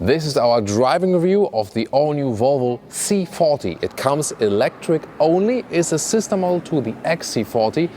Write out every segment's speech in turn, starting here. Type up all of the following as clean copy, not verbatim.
This is our driving review of the all-new Volvo C40. It comes electric only, is a sister model to the XC40.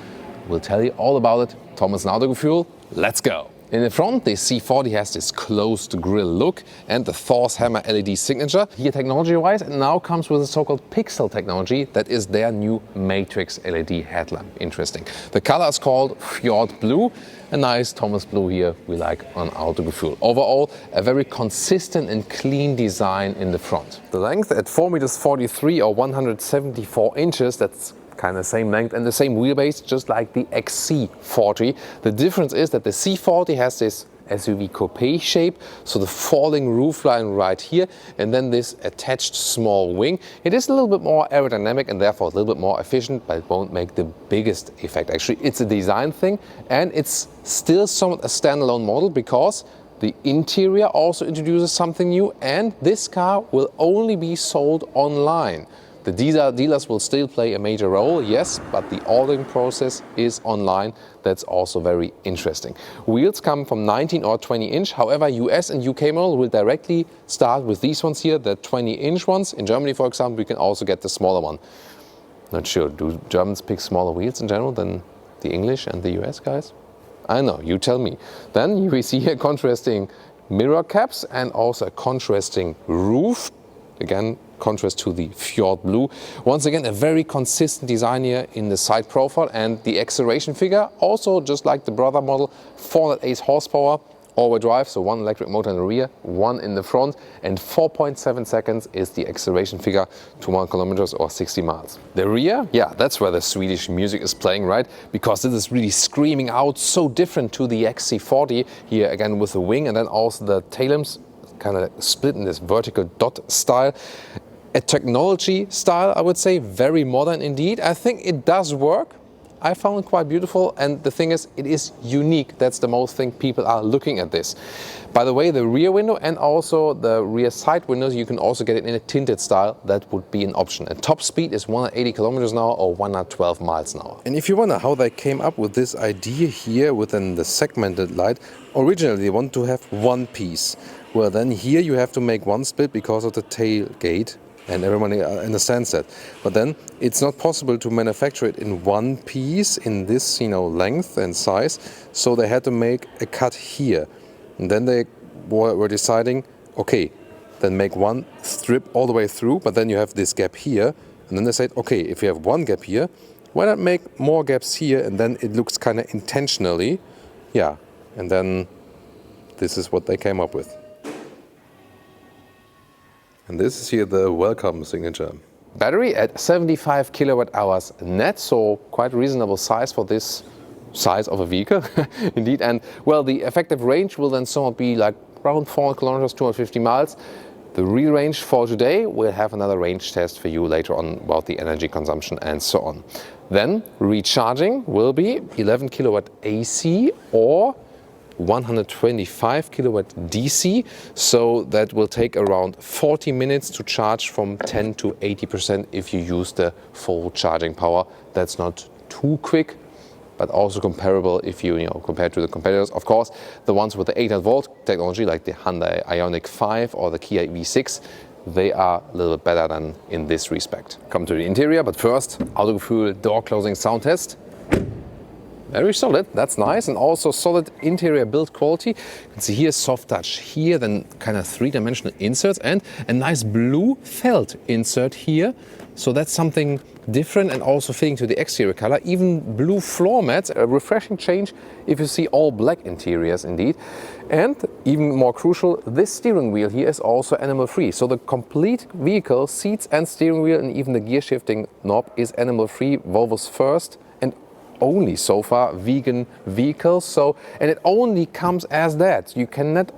We'll tell you all about it. Thomas and Autogefühl, let's go! In the front, the C40 has this closed grille look and the Thor's Hammer LED signature. Here, technology-wise, it now comes with a so-called pixel technology that is their new matrix LED headlamp. Interesting. The color is called Fjord Blue. A nice Thomas blue here we like on Autogefühl. Overall, a very consistent and clean design in the front. The length at 4.43 meters or 174 inches, that's kind of the same length and the same wheelbase, just like the XC40. The difference is that the C40 has this SUV coupe shape, so the falling roofline right here, and then this attached small wing. It is a little bit more aerodynamic and therefore a little bit more efficient, but it won't make the biggest effect. Actually, it's a design thing, and it's still somewhat a standalone model because the interior also introduces something new, and this car will only be sold online. The dealers will still play a major role, yes, but the ordering process is online. That's also very interesting. Wheels come from 19 or 20 inch. However, US and UK model will directly start with these ones here, the 20-inch ones. In Germany, for example, we can also get the smaller one. Not sure, do Germans pick smaller wheels in general than the English and the US guys? I know, you tell me. Then we see here contrasting mirror caps and also a contrasting roof. Again, contrast to the Fjord Blue. Once again, a very consistent design here in the side profile, and the acceleration figure also just like the brother model, 408 horsepower, all-wheel drive, so one electric motor in the rear, one in the front, and 4.7 seconds is the acceleration figure to 1 kilometers or 60 miles. The rear, yeah, that's where the Swedish music is playing, right? Because this is really screaming out, so different to the XC40 here again with the wing, and then also the tail lamps kind of split in this vertical dot style. A technology style, I would say, very modern indeed. I think it does work. I found it quite beautiful, and the thing is, it is unique. That's the most thing people are looking at this. By the way, the rear window and also the rear side windows, you can also get it in a tinted style. That would be an option. And top speed is 180 kilometers an hour or 112 miles an hour. And if you wonder how they came up with this idea here within the segmented light, originally they want to have one piece. Well, then here you have to make one split because of the tailgate, and everybody understands that. But then it's not possible to manufacture it in one piece in this, length and size. So they had to make a cut here. And then they were deciding, okay, then make one strip all the way through, but then you have this gap here. And then they said, okay, if you have one gap here, why not make more gaps here? And then it looks kind of intentionally. Yeah, and then this is what they came up with. And this is here the welcome signature. Battery at 75 kilowatt hours net, so quite reasonable size for this size of a vehicle, indeed. And well, the effective range will then somewhat be like around 400 kilometers, 250 miles. The real range for today, we'll have another range test for you later on about the energy consumption and so on. Then recharging will be 11 kilowatt AC or 125 kilowatt DC, so that will take around 40 minutes to charge from 10 to 80% if you use the full charging power. That's not too quick, but also comparable if you compared to the competitors. Of course, the ones with the 800 volt technology like the Hyundai Ioniq 5 or the Kia V6, they are a little bit better than in this respect. Come to the interior, but first, Autogefühl door closing sound test. Very solid, that's nice, and also solid interior build quality. You can see here soft touch here, then kind of three-dimensional inserts and a nice blue felt insert here. So that's something different and also fitting to the exterior color. Even blue floor mats, a refreshing change if you see all black interiors indeed. And even more crucial, this steering wheel here is also animal-free. So the complete vehicle, seats and steering wheel and even the gear shifting knob is animal-free, Volvo's first and only so far vegan vehicle. So, and it only comes as that. You cannot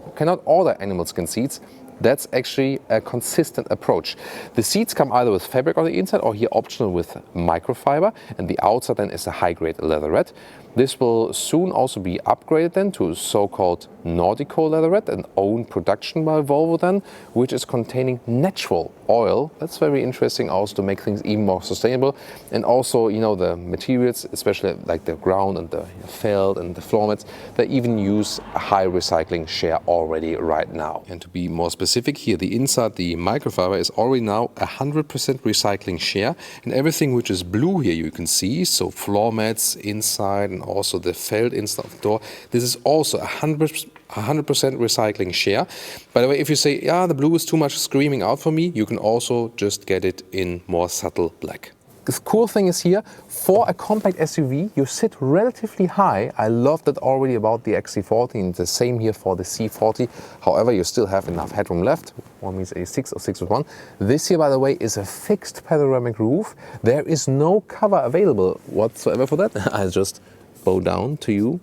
order animal skin seats. That's actually a consistent approach. The seats come either with fabric on the inside or here optional with microfiber, and the outside then is a high-grade leatherette. This will soon also be upgraded then to so-called Nordico leatherette, an own production by Volvo then, which is containing natural oil. That's very interesting also to make things even more sustainable. And also, you know, the materials, especially like the ground and the felt and the floor mats, they even use a high recycling share already right now. And to be more specific here, the inside, the microfiber is already now 100% recycling share. And everything which is blue here you can see, so floor mats inside and also the felt inside of the door, this is also 100% recycling share. By the way, if you say, yeah, the blue is too much screaming out for me, you can also just get it in more subtle black. The cool thing is here, for a compact SUV, you sit relatively high. I love that already about the XC40, and the same here for the C40. However, you still have enough headroom left. One means a 6 or 6 with 1. This here, by the way, is a fixed panoramic roof. There is no cover available whatsoever for that. I'll just bow down to you,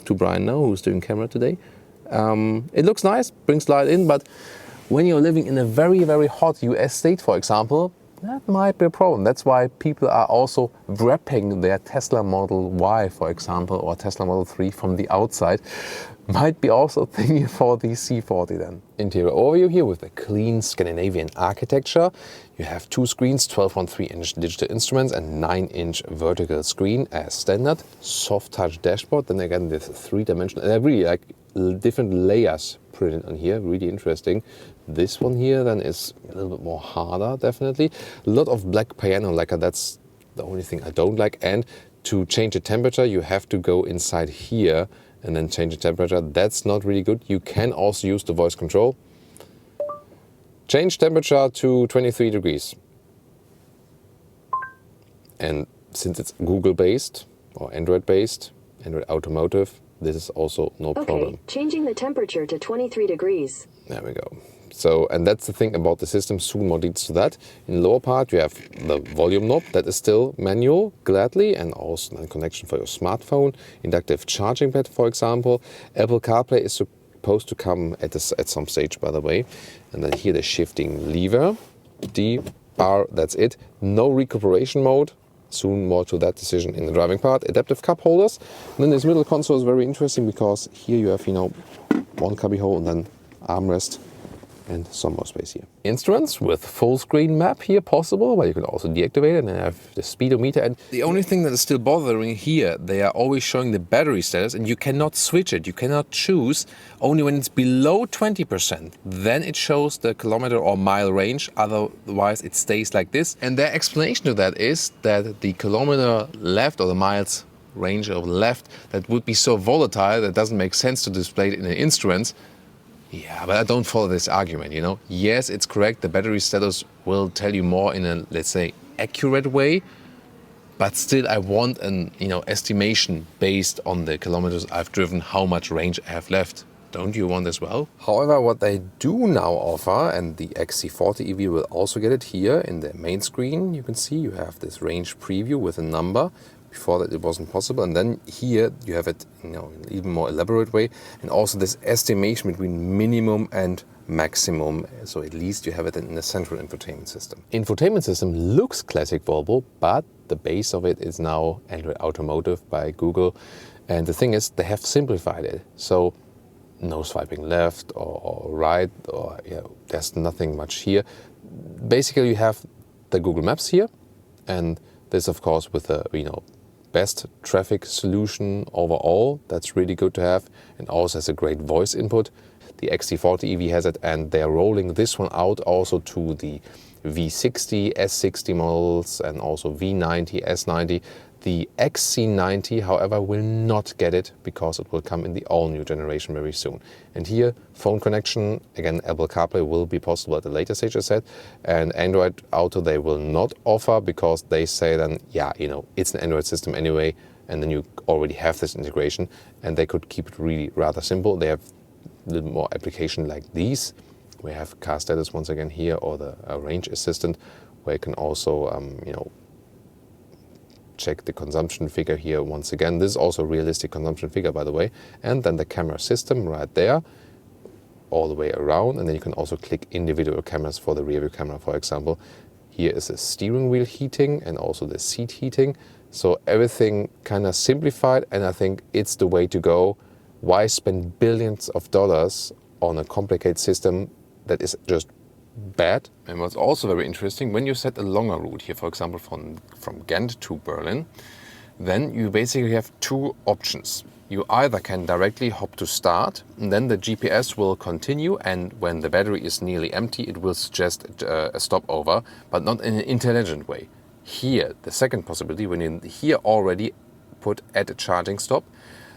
to Brian now, who's doing camera today. It looks nice, brings light in, but when you're living in a very, very hot US state, for example, that might be a problem. That's why people are also wrapping their Tesla Model Y, for example, or Tesla Model 3 from the outside. Might be also a thing for the C40 then. Interior overview here with a clean Scandinavian architecture. You have 2 screens, 12.3-inch digital instruments and 9-inch vertical screen as standard. Soft touch dashboard. Then again, this 3-dimensional. And I really like different layers printed on here. Really interesting. This one here then is a little bit more harder, definitely. A lot of black piano lacquer. That's the only thing I don't like. And to change the temperature, you have to go inside here and then change the temperature. That's not really good. You can also use the voice control. Change temperature to 23 degrees. And since it's Google based or Android based, Android Automotive, this is also no problem. Changing the temperature to 23 degrees. There we go. So, and that's the thing about the system, soon more details to that. In the lower part, you have the volume knob that is still manual, gladly, and also a connection for your smartphone, inductive charging pad, for example. Apple CarPlay is supposed to come at some stage, by the way. And then here the shifting lever, D bar, that's it. No recuperation mode. Soon more to that decision in the driving part. Adaptive cup holders. And then this middle console is very interesting because here you have, you know, one cubby hole and then armrest and some more space here. Instruments with full screen map here possible, but you can also deactivate it, and then have the speedometer. And the only thing that is still bothering here, they are always showing the battery status and you cannot switch it. You cannot choose. Only when it's below 20%, then it shows the kilometer or mile range. Otherwise it stays like this. And their explanation to that is that the kilometer left or the miles range of left, that would be so volatile that it doesn't make sense to display it in the instruments. Yeah, but I don't follow this argument, you know. Yes, it's correct, the battery status will tell you more in a, let's say, accurate way, but still I want an, you know, estimation based on the kilometers I've driven, how much range I have left. Don't you want as well? However, what they do now offer, and the XC40 EV will also get it here in the main screen, you can see you have this range preview with a number. Before that it wasn't possible, and then here you have it, you know, in an even more elaborate way, and also this estimation between minimum and maximum, so at least you have it in the central infotainment system. Infotainment system looks classic Volvo, but the base of it is now Android Automotive by Google, and the thing is they have simplified it, so no swiping left or right, or there's nothing much here. Basically you have the Google Maps here, and this of course with the, you know, best traffic solution overall. That's really good to have, and also has a great voice input. The XC40 EV has it, and they're rolling this one out also to the V60, S60 models, and also V90, S90. The XC90, however, will not get it because it will come in the all-new generation very soon. And here, phone connection, again, Apple CarPlay will be possible at a later stage, I said. And Android Auto they will not offer because they say then, yeah, you know, it's an Android system anyway, and then you already have this integration, and they could keep it really rather simple. They have a little more application like these. We have car status once again here, or the range assistant, where you can also, you know, check the consumption figure here once again. This is also a realistic consumption figure, by the way. And then the camera system right there, all the way around. And then you can also click individual cameras for the rear view camera, for example. Here is the steering wheel heating and also the seat heating. So everything kind of simplified, and I think it's the way to go. Why spend billions of dollars on a complicated system that is just bad? And what's also very interesting, when you set a longer route here, for example, from Ghent to Berlin, then you basically have two options. You either can directly hop to start, and then the GPS will continue, and when the battery is nearly empty, it will suggest a stopover, but not in an intelligent way. Here, the second possibility, when you here already put at a charging stop,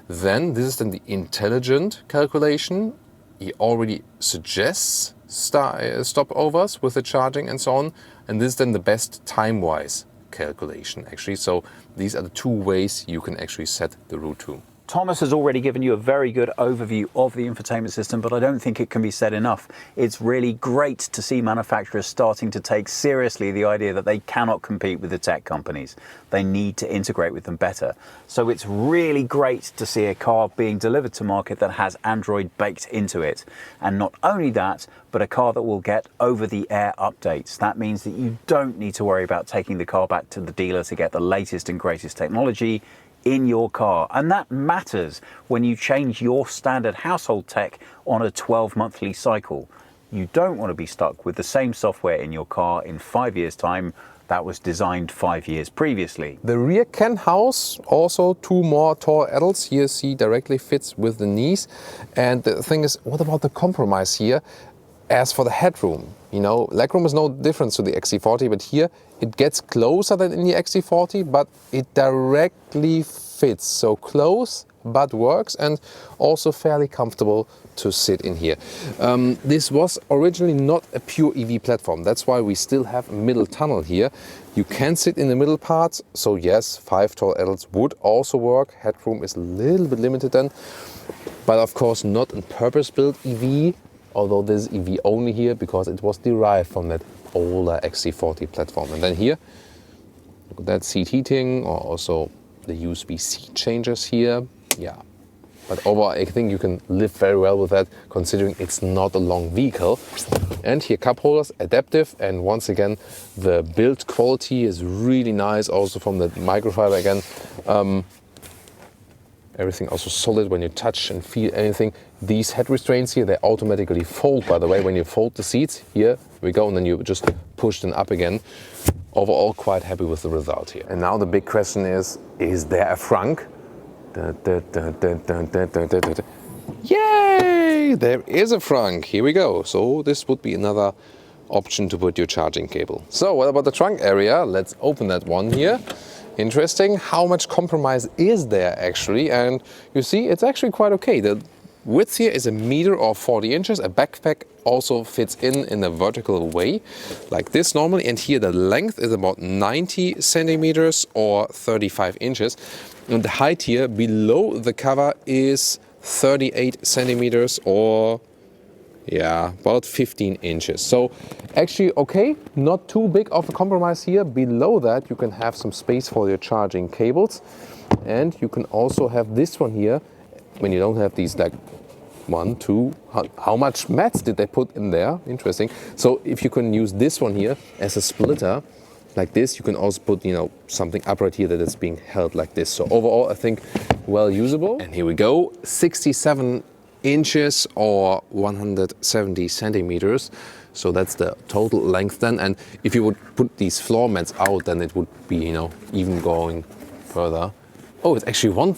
then this is then the intelligent calculation. He already suggests stopovers with the charging and so on, and this is then the best time-wise calculation actually. So these are the two ways you can actually set the route to. Thomas has already given you a very good overview of the infotainment system, but I don't think it can be said enough. It's really great to see manufacturers starting to take seriously the idea that they cannot compete with the tech companies. They need to integrate with them better. So it's really great to see a car being delivered to market that has Android baked into it. And not only that, but a car that will get over-the-air updates. That means that you don't need to worry about taking the car back to the dealer to get the latest and greatest technology in your car. And that matters when you change your standard household tech on a 12-monthly cycle. You don't want to be stuck with the same software in your car in 5 years' time that was designed 5 years previously. The rear can house also two more tall adults. Here see directly fits with the knees. And the thing is, what about the compromise here? As for the headroom, you know, legroom is no different to the XC40, but here it gets closer than in the XC40, but it directly fits. So close, but works, and also fairly comfortable to sit in here. This was originally not a pure EV platform. That's why we still have a middle tunnel here. You can sit in the middle part. So yes, 5 tall adults would also work. Headroom is a little bit limited then, but of course not a purpose-built EV. Although this is EV only here because it was derived from that older XC40 platform. And then here, look at that seat heating, or also the USB-C changes here. Yeah, but overall I think you can live very well with that, considering it's not a long vehicle. And here cup holders, adaptive, and once again the build quality is really nice, also from the microfiber again. Everything also solid when you touch and feel anything. These head restraints here, they automatically fold, by the way, when you fold the seats. Here we go, and then you just push them up again. Overall, quite happy with the result here. And now the big question is there a frunk? Yay! There is a frunk. Here we go. So this would be another option to put your charging cable. So what about the trunk area? Let's open that one here. Interesting. How much compromise is there actually? And you see, it's actually quite okay. The width here is 1 meter or 40 inches. A backpack also fits in a vertical way, like this normally. And here the length is about 90 centimeters or 35 inches. And the height here below the cover is 38 centimeters or about 15 inches. So actually okay, not too big of a compromise here. Below that you can have some space for your charging cables, and you can also have this one here when you don't have these like 1, 2, how much mats did they put in there? Interesting. So if you can use this one here as a splitter like this, you can also put, you know, something upright here that is being held like this. So overall I think well usable. And here we go, 67 inches or 170 centimeters. So that's the total length then. And if you would put these floor mats out, then it would be, you know, even going further. Oh, it's actually one.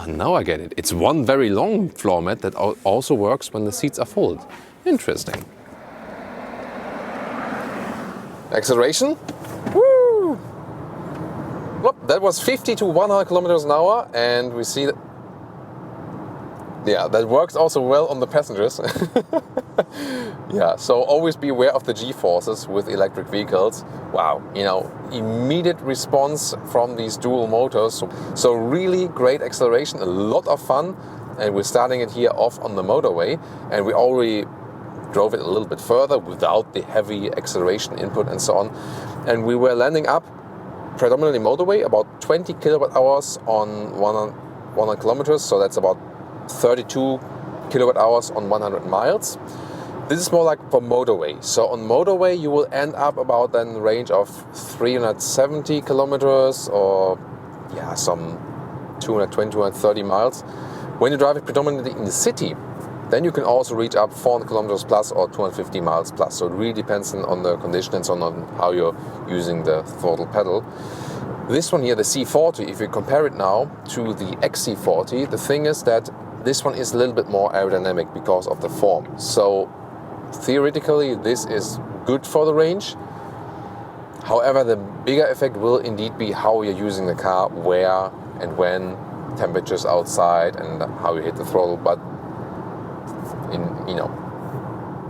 Now I get it. It's one very long floor mat that also works when the seats are folded. Interesting. Acceleration. Woo! Well, that was 50 to 100 kilometers an hour, and we see that. Yeah, that works also well on the passengers. Yeah, so always be aware of the G-forces with electric vehicles. Wow, you know, immediate response from these dual motors. So really great acceleration, a lot of fun. And we're starting it here off on the motorway. And we already drove it a little bit further without the heavy acceleration input and so on. And we were landing up predominantly motorway, about 20 kilowatt hours on 100 kilometers. So that's about 32 kilowatt hours on 100 miles. This is more like for motorway. So on motorway you will end up about then range of 370 kilometers or some 220, 230 miles. When you drive it predominantly in the city, then you can also reach up 400 kilometers plus or 250 miles plus. So it really depends on the condition and so on how you're using the throttle pedal. This one here, the C40, if you compare it now to the XC40, the thing is that this one is a little bit more aerodynamic because of the form. So theoretically, this is good for the range. However, the bigger effect will indeed be how you're using the car, where and when, temperatures outside, and how you hit the throttle. But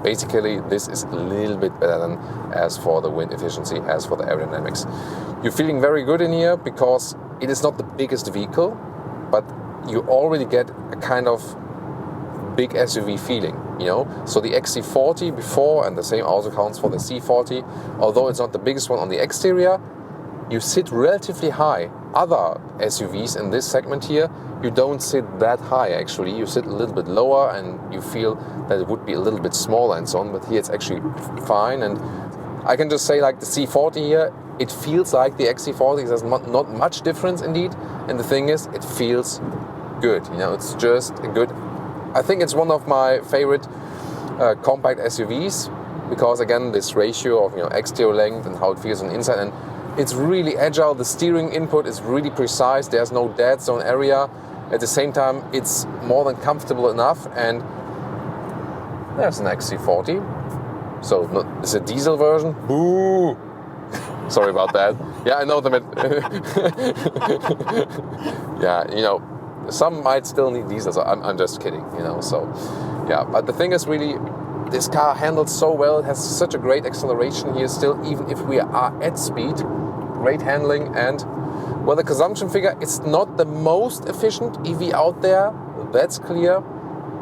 basically, this is a little bit better than as for the wind efficiency, as for the aerodynamics. You're feeling very good in here because it is not the biggest vehicle, but you already get a kind of big SUV feeling, So the XC40 before, and the same also counts for the C40, although it's not the biggest one on the exterior, you sit relatively high. Other SUVs in this segment here, you don't sit that high actually. You sit a little bit lower and you feel that it would be a little bit smaller and so on, but here it's actually fine. And I can just say, like the C40 here, it feels like the XC40. There's not much difference indeed. And the thing is, it feels good. It's just a good. I think it's one of my favorite compact SUVs because again, this ratio of exterior length and how it feels on the inside, and it's really agile. The steering input is really precise. There's no dead zone area. At the same time, it's more than comfortable enough. And there's an XC40. So it's a diesel version. Boo! Sorry about that. Yeah, I know them. Some might still need diesel. So I'm just kidding. So yeah. But the thing is, really, this car handles so well. It has such a great acceleration here. Still, even if we are at speed, great handling. And well, the consumption figure, it's not the most efficient EV out there. That's clear.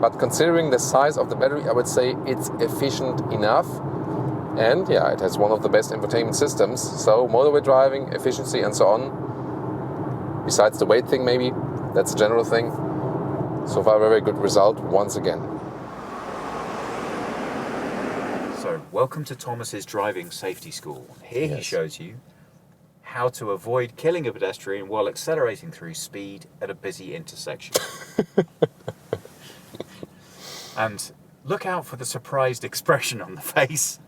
But considering the size of the battery, I would say it's efficient enough. And yeah, it has one of the best infotainment systems. So motorway driving, efficiency and so on. Besides the weight thing maybe, that's a general thing. So far, very good result once again. So welcome to Thomas's driving safety school. Here he shows you how to avoid killing a pedestrian while accelerating through speed at a busy intersection. And look out for the surprised expression on the face.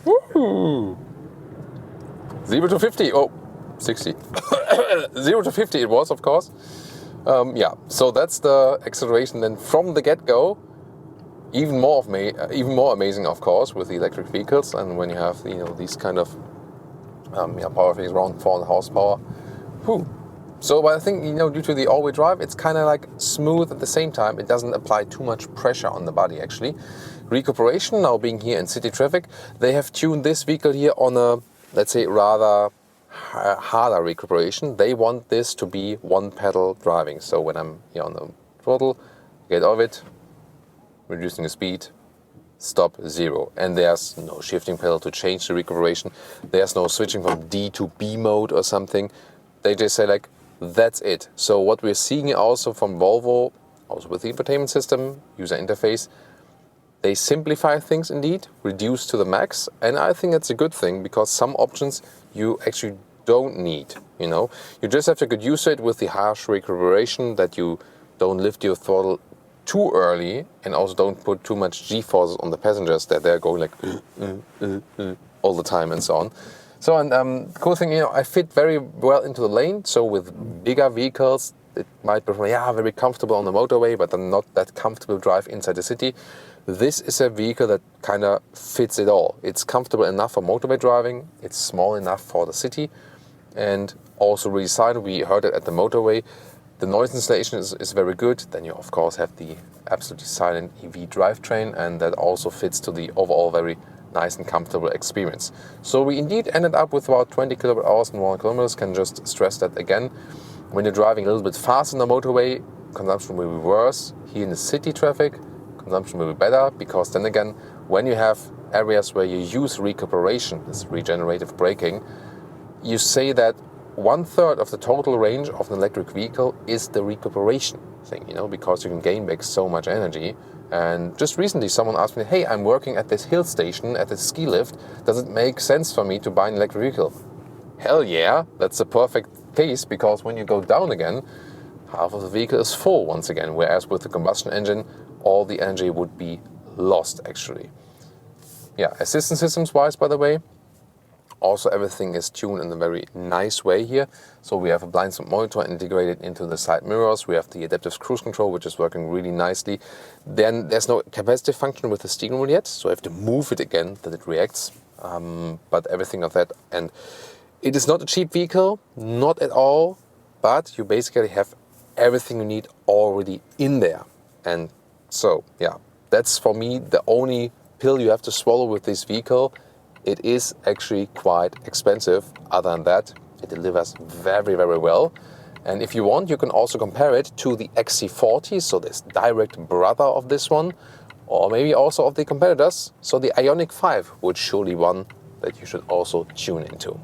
Woohoo! 0 to 50, 60. 0 to 50 it was, of course. So that's the acceleration then from the get-go. Even more amazing, of course, with the electric vehicles, and when you have these kind of power figures around 400 horsepower. Whew. So, but I think due to the all-wheel drive, it's kind of like smooth at the same time. It doesn't apply too much pressure on the body actually. Recuperation, now being here in city traffic, they have tuned this vehicle here on a, let's say, rather harder recuperation. They want this to be one pedal driving. So when I'm here on the throttle, get off it, reducing the speed, stop, 0. And there's no shifting pedal to change the recuperation. There's no switching from D to B mode or something. They just say like, that's it. So what we're seeing also from Volvo, also with the infotainment system, user interface, they simplify things indeed, reduce to the max. And I think that's a good thing because some options you actually don't need, You just have to get used to it with the harsh recuperation, that you don't lift your throttle too early and also don't put too much G-forces on the passengers that they're going like all the time and so on. So, and the cool thing, I fit very well into the lane. So with bigger vehicles, it might be very comfortable on the motorway, but then not that comfortable drive inside the city. This is a vehicle that kind of fits it all. It's comfortable enough for motorway driving. It's small enough for the city, and also really silent. We heard it at the motorway. The noise installation is very good. Then you of course have the absolutely silent EV drivetrain, and that also fits to the overall very nice and comfortable experience. So we indeed ended up with about 20 kWh and 100 kilometers. Can just stress that again. When you're driving a little bit fast on the motorway, consumption will be worse. Here in the city traffic, consumption will be better, because then again, when you have areas where you use recuperation, this regenerative braking, you say that 1/3 of the total range of an electric vehicle is the recuperation thing, because you can gain back so much energy And just recently someone asked me, hey, I'm working at this hill station, at this ski lift. Does it make sense for me to buy an electric vehicle? Hell yeah, that's a perfect case, because when you go down again, half of the vehicle is full once again, whereas with the combustion engine, all the energy would be lost actually. Yeah, assistance systems wise, by the way, also everything is tuned in a very nice way here. So we have a blind spot monitor integrated into the side mirrors. We have the adaptive cruise control, which is working really nicely. Then there's no capacitive function with the steering wheel yet, so I have to move it again that it reacts. But everything of that, and it is not a cheap vehicle, not at all, but you basically have everything you need already in there. And so, yeah, that's for me the only pill you have to swallow with this vehicle. It is actually quite expensive. Other than that, it delivers very, very well. And if you want, you can also compare it to the XC40, so this direct brother of this one, or maybe also of the competitors. So the Ioniq 5 would surely one that you should also tune into.